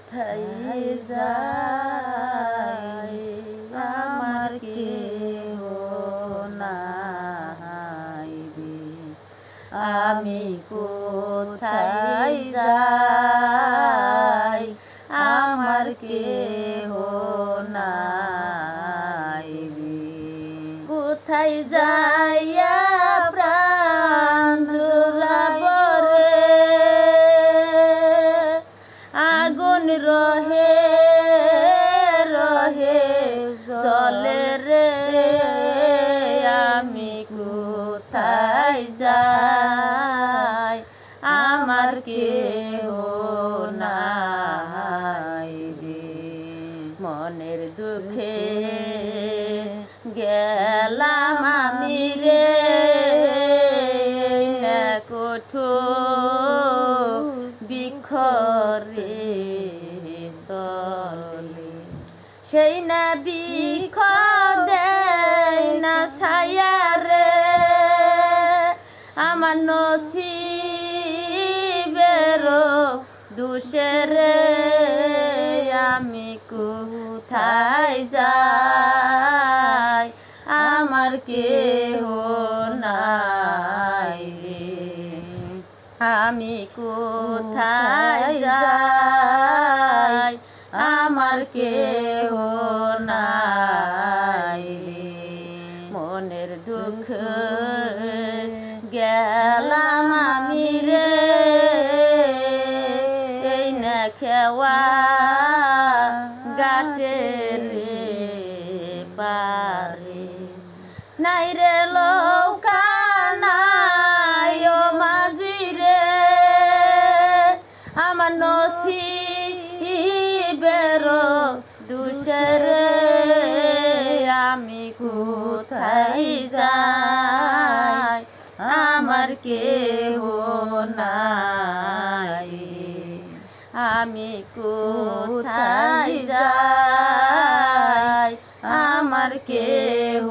কোথায় যাই আমার কেহ নাই রে, আমি কোথায় যাই আমার কেহ নাই রে। কোথায় যাইয়া প্রাণ জুড়াবো রে, আগুন রহে রহে জলে রে, আমি কোথায় যাই আমার কেহ নাই রে। মনের দুঃখে গেলাম আমি রে কঠোর বৃক্ষরে তলে, সেই না বৃক্ষ দেয় না ছায়া রে, আমার নসিবেরও দোষে রে, আমি কোথায় যাই আমার কেহ নাই রে, আমি কোথায় যাই আমার কেহ নাই রে। মনের দুঃখ গেলাম আমি রে এই না খেওয়া গাটের পারে, নাই রে লৌকা নাই ও মাঝি রে, আমার নসিবেরও দোষে রে, আমি কোথায় যাই আমার কেহ নাই, আমি কোথায় যাই আমার কেহ